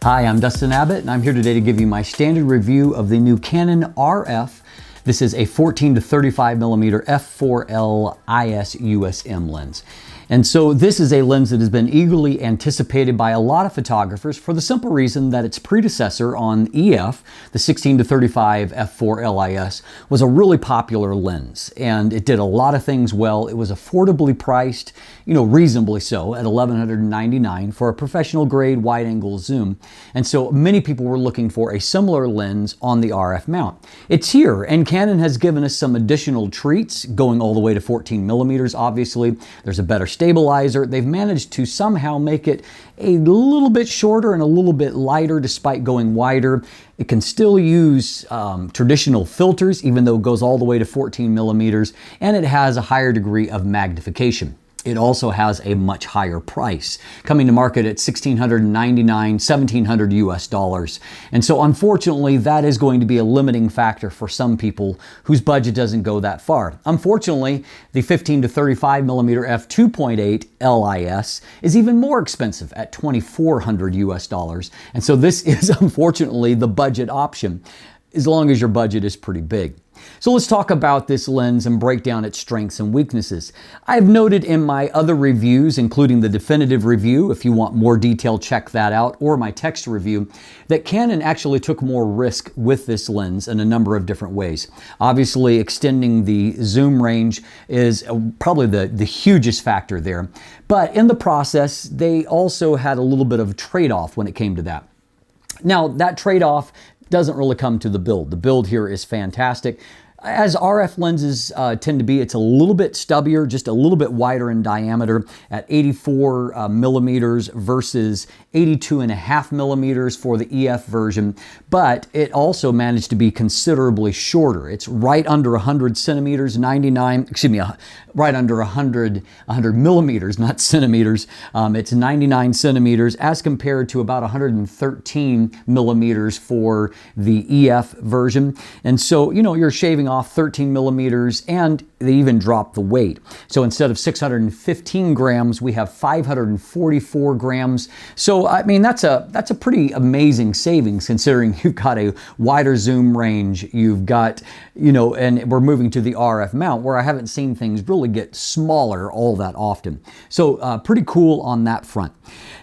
Hi, I'm Dustin Abbott, and I'm here today to give you my standard review of the new Canon RF. This is a 14 to 35 millimeter F4L IS USM lens. And so this is a lens that has been eagerly anticipated by a lot of photographers for the simple reason that its predecessor on EF, the 16 to 35 F4L IS, was a really popular lens. And it did a lot of things well. It was affordably priced, reasonably so, at $1,199 for a professional grade wide angle zoom. And so many people were looking for a similar lens on the RF mount. It's here, and Canon has given us some additional treats, going all the way to 14 millimeters, obviously. There's a better stabilizer. They've managed to somehow make it a little bit shorter and a little bit lighter despite going wider. It can still use traditional filters, even though it goes all the way to 14 millimeters, and it has a higher degree of magnification. It also has a much higher price, coming to market at $1,699, $1,700 US. And so unfortunately, that is going to be a limiting factor for some people whose budget doesn't go that far. Unfortunately, the 15 to 35 millimeter f2.8 LIS is even more expensive at $2,400 US. And so this is unfortunately the budget option, as long as your budget is pretty big. So let's talk about this lens and break down its strengths and weaknesses. I've noted in my other reviews, including the definitive review, if you want more detail, check that out, or my text review, that Canon actually took more risk with this lens in a number of different ways. Obviously, extending the zoom range is probably the hugest factor there. But in the process, they also had a little bit of a trade-off when it came to that. Now, that trade-off doesn't really come to the build. The build here is fantastic. As RF lenses tend to be, it's a little bit stubbier, just a little bit wider in diameter at 84 millimeters versus 82.5 millimeters for the EF version, but it also managed to be considerably shorter. It's right under 100 centimeters, right under 100 millimeters, not centimeters. It's 99 centimeters as compared to about 113 millimeters for the EF version. And so, you're shaving off 13 millimeters, and they even dropped the weight. So instead of 615 grams, we have 544 grams. So, I mean, that's a pretty amazing savings considering you've got a wider zoom range, you've got, and we're moving to the RF mount where I haven't seen things really get smaller all that often. So pretty cool on that front.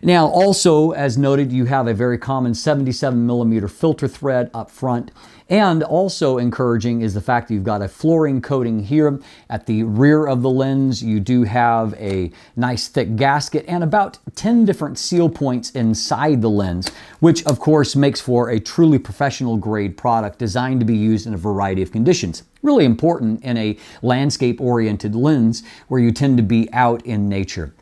Now, also, as noted, you have a very common 77 millimeter filter thread up front. And also encouraging is the fact that you've got a fluorine coating here at the rear of the lens. You do have a nice thick gasket and about 10 different seal points inside the lens, which of course makes for a truly professional grade product designed to be used in a variety of conditions. Really important in a landscape-oriented lens where you tend to be out in nature.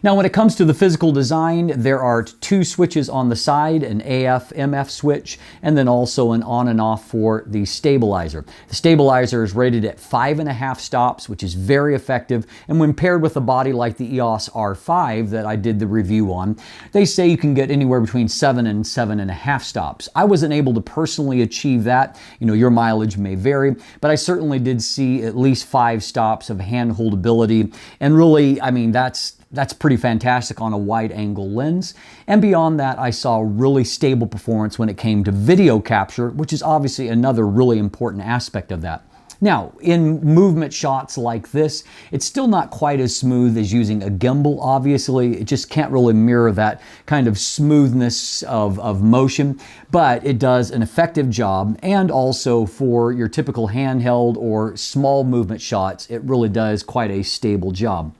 Now, when it comes to the physical design, there are two switches on the side, an AF/MF switch, and then also an on and off for the stabilizer. The stabilizer is rated at 5.5 stops, which is very effective. And when paired with a body like the EOS R5 that I did the review on, they say you can get anywhere between 7 and 7.5 stops. I wasn't able to personally achieve that. Your mileage may vary, but I certainly did see at least 5 stops of hand holdability. And really, I mean, that's pretty fantastic on a wide angle lens. And beyond that, I saw really stable performance when it came to video capture, which is obviously another really important aspect of that. Now, in movement shots like this, it's still not quite as smooth as using a gimbal, obviously. It just can't really mirror that kind of smoothness of motion, but it does an effective job. And also for your typical handheld or small movement shots, it really does quite a stable job.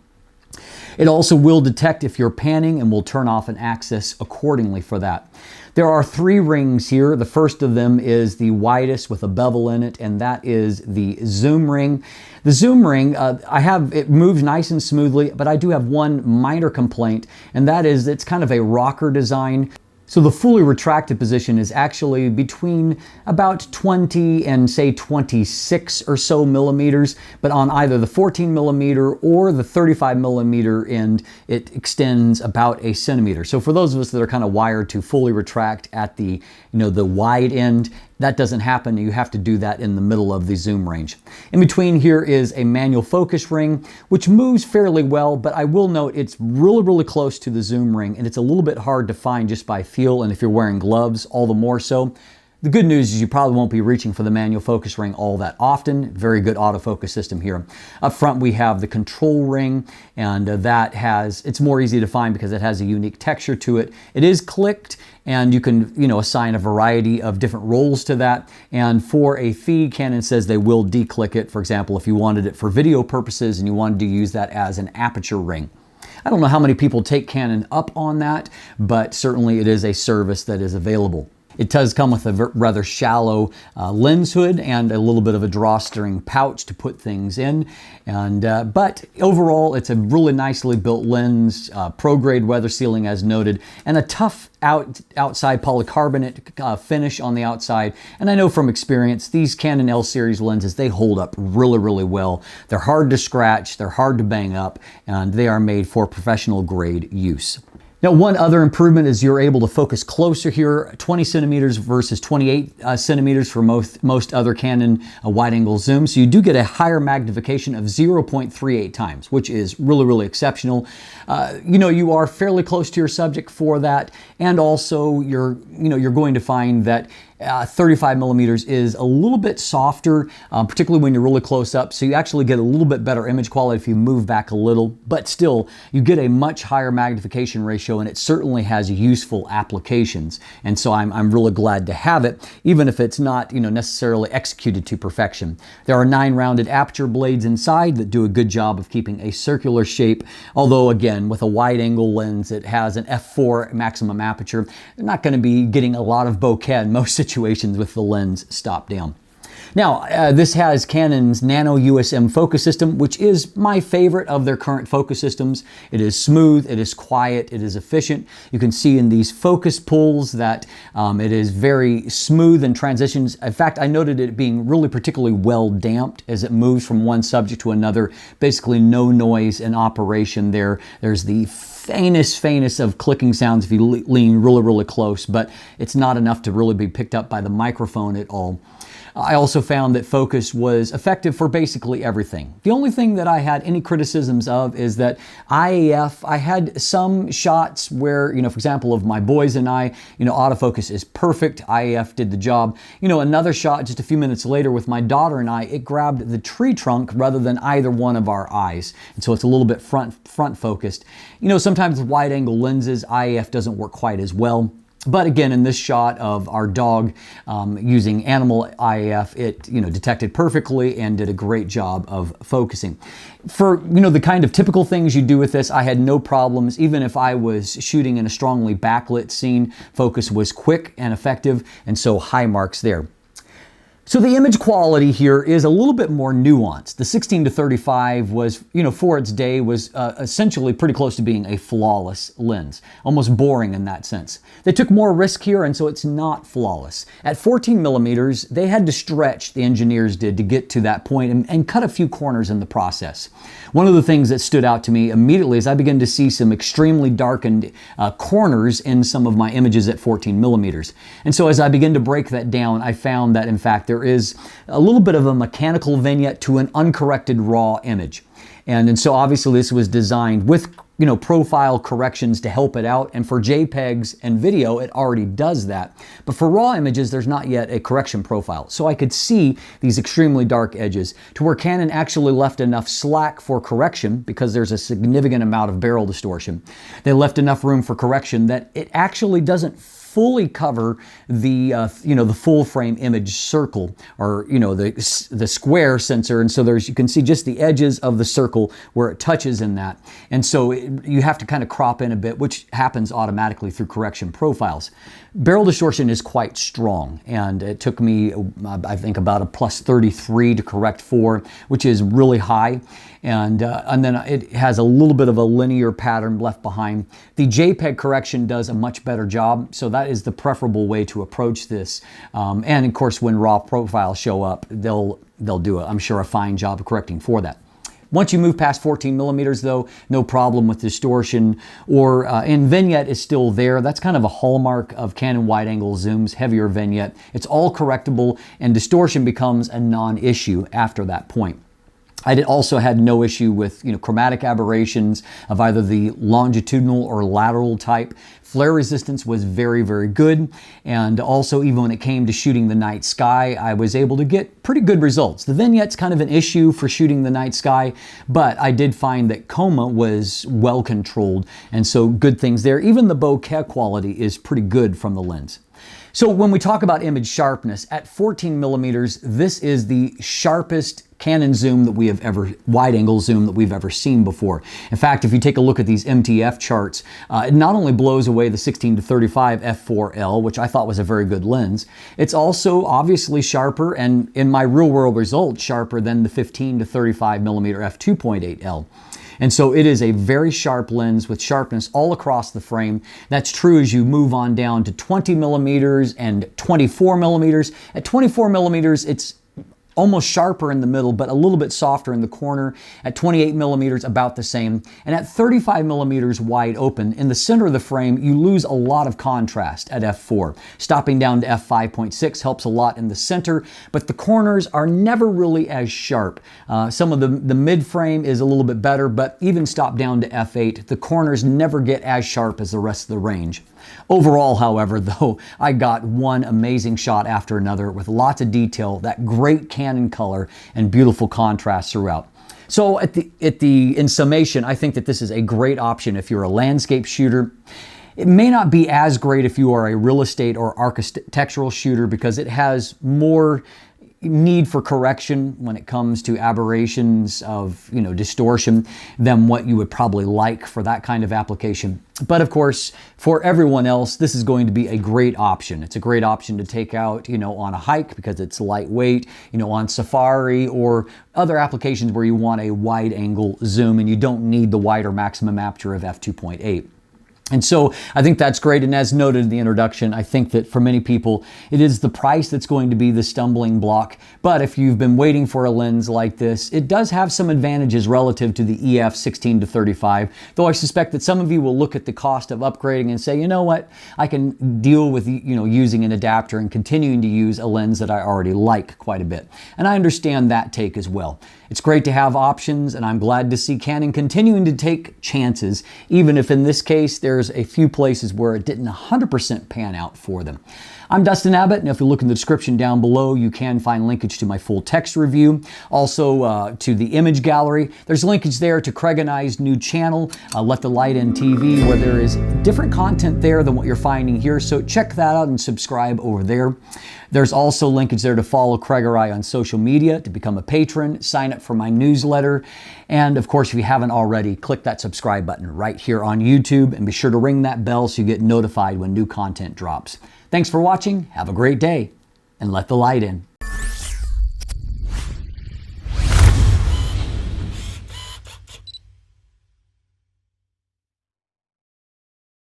It also will detect if you're panning and will turn off an axis accordingly for that. There are 3 rings here. The first of them is the widest with a bevel in it, and that is the zoom ring. The zoom ring, it moves nice and smoothly, but I do have one minor complaint, and that is it's kind of a rocker design. So the fully retracted position is actually between about 20 and say 26 or so millimeters, but on either the 14 millimeter or the 35 millimeter end, it extends about a centimeter. So for those of us that are kind of wired to fully retract at the, the wide end, That doesn't happen. You have to do that in the middle of the zoom range. In between here is a manual focus ring, which moves fairly well, but I will note it's really, really close to the zoom ring, and it's a little bit hard to find just by feel, and if you're wearing gloves, all the more so. The good news is you probably won't be reaching for the manual focus ring all that often. Very good autofocus system here. Up front we have the control ring, and it's more easy to find because it has a unique texture to it. It is clicked, and you can assign a variety of different roles to that. And for a fee, Canon says they will declick it. For example, if you wanted it for video purposes and you wanted to use that as an aperture ring. I don't know how many people take Canon up on that, but certainly it is a service that is available. It does come with a rather shallow lens hood and a little bit of a drawstring pouch to put things in. But overall, it's a really nicely built lens, pro-grade weather sealing as noted, and a tough outside polycarbonate finish on the outside. And I know from experience, these Canon L series lenses, they hold up really, really well. They're hard to scratch, they're hard to bang up, and they are made for professional grade use. Now, one other improvement is you're able to focus closer here, 20 centimeters versus 28 centimeters for most other Canon wide-angle zooms. So you do get a higher magnification of 0.38 times, which is really, really exceptional. You are fairly close to your subject for that, and also you're going to find that 35 millimeters is a little bit softer, particularly when you're really close up. So you actually get a little bit better image quality if you move back a little, but still you get a much higher magnification ratio, and it certainly has useful applications. And so I'm really glad to have it, even if it's not necessarily executed to perfection. There are 9 rounded aperture blades inside that do a good job of keeping a circular shape. Although again, with a wide angle lens, it has an f4 maximum aperture. They're not going to be getting a lot of bokeh in most situations with the lens stopped down. Now, this has Canon's Nano USM focus system, which is my favorite of their current focus systems. It is smooth, it is quiet, it is efficient. You can see in these focus pulls that it is very smooth in transitions. In fact, I noted it being really particularly well damped as it moves from one subject to another. Basically no noise in operation there. There's the faintest of clicking sounds if you lean really, really close, but it's not enough to really be picked up by the microphone at all. I also found that focus was effective for basically everything. The only thing that I had any criticisms of is that IAF, I had some shots where, for example, of my boys and I, autofocus is perfect. IAF did the job. Another shot just a few minutes later with my daughter and I, it grabbed the tree trunk rather than either one of our eyes. And so it's a little bit front focused. Sometimes with wide angle lenses, IAF doesn't work quite as well. But again, in this shot of our dog using animal IAF, it detected perfectly and did a great job of focusing. For the kind of typical things you do with this, I had no problems. Even if I was shooting in a strongly backlit scene, focus was quick and effective, and so high marks there. So the image quality here is a little bit more nuanced. The 16-35 was, for its day, was essentially pretty close to being a flawless lens. Almost boring in that sense. They took more risk here, and so it's not flawless. At 14 millimeters, they had to stretch, the engineers did, to get to that point and cut a few corners in the process. One of the things that stood out to me immediately is I began to see some extremely darkened corners in some of my images at 14 millimeters. And so as I began to break that down, I found that in fact there is a little bit of a mechanical vignette to an uncorrected raw image. And so obviously this was designed with profile corrections to help it out, and for JPEGs and video it already does that. But for raw images there's not yet a correction profile. So I could see these extremely dark edges to where Canon actually left enough slack for correction because there's a significant amount of barrel distortion. They left enough room for correction that it actually doesn't fully cover the the full frame image circle, or the square sensor, and so you can see just the edges of the circle where it touches in that, and so you have to kind of crop in a bit, which happens automatically through correction profiles. Barrel distortion is quite strong, and it took me I think about a +33 to correct 4, which is really high, and then it has a little bit of a linear pattern left behind. The JPEG correction does a much better job, so that is the preferable way to approach this. And of course, when raw profiles show up, they'll do I'm sure a fine job of correcting for that. Once you move past 14 millimeters though, no problem with distortion, or and vignette is still there. That's kind of a hallmark of Canon wide-angle zooms, heavier vignette. It's all correctable, and distortion becomes a non-issue after that point. I also had no issue with chromatic aberrations of either the longitudinal or lateral type. Flare resistance was very, very good. And also, even when it came to shooting the night sky, I was able to get pretty good results. The vignette's kind of an issue for shooting the night sky, but I did find that chroma was well controlled, and so good things there. Even the bokeh quality is pretty good from the lens. So when we talk about image sharpness, at 14 millimeters, this is the sharpest Canon zoom that we have ever, wide-angle zoom that we've ever seen before. In fact, if you take a look at these MTF charts, it not only blows away the 16-35 F4L, which I thought was a very good lens, it's also obviously sharper, and in my real-world results, sharper than the 15-35 millimeter F2.8L. And so it is a very sharp lens with sharpness all across the frame. That's true as you move on down to 20 millimeters and 24 millimeters. At 24 millimeters, it's almost sharper in the middle, but a little bit softer in the corner. At 28 millimeters, about the same. And at 35 millimeters wide open, in the center of the frame, you lose a lot of contrast at f4. Stopping down to f5.6 helps a lot in the center, but the corners are never really as sharp. Some of the mid frame is a little bit better, but even stop down to f8, the corners never get as sharp as the rest of the range. Overall, however, though, I got one amazing shot after another with lots of detail, that great Canon color, and beautiful contrast throughout. So in summation, I think that this is a great option if you're a landscape shooter. It may not be as great if you are a real estate or architectural shooter because it has more need for correction when it comes to aberrations of distortion than what you would probably like for that kind of application. But of course, for everyone else, this is going to be a great option. It's a great option to take out on a hike because it's lightweight, on safari or other applications where you want a wide angle zoom and you don't need the wider maximum aperture of f2.8. And so I think that's great. And as noted in the introduction, I think that for many people, it is the price that's going to be the stumbling block. But if you've been waiting for a lens like this, it does have some advantages relative to the EF 16-35, though I suspect that some of you will look at the cost of upgrading and say, you know what, I can deal with using an adapter and continuing to use a lens that I already like quite a bit. And I understand that take as well. It's great to have options, and I'm glad to see Canon continuing to take chances, even if in this case there's a few places where it didn't 100% pan out for them. I'm Dustin Abbott, and if you look in the description down below, you can find linkage to my full text review, also to the image gallery. There's linkage there to Craig and I's new channel, Let the Light In TV, where there is different content there than what you're finding here, so check that out and subscribe over there. There's also linkage there to follow Craig or I on social media, to become a patron, sign up for my newsletter, and of course, if you haven't already, click that subscribe button right here on YouTube, and be sure to ring that bell so you get notified when new content drops. Thanks for watching, have a great day, and let the light in.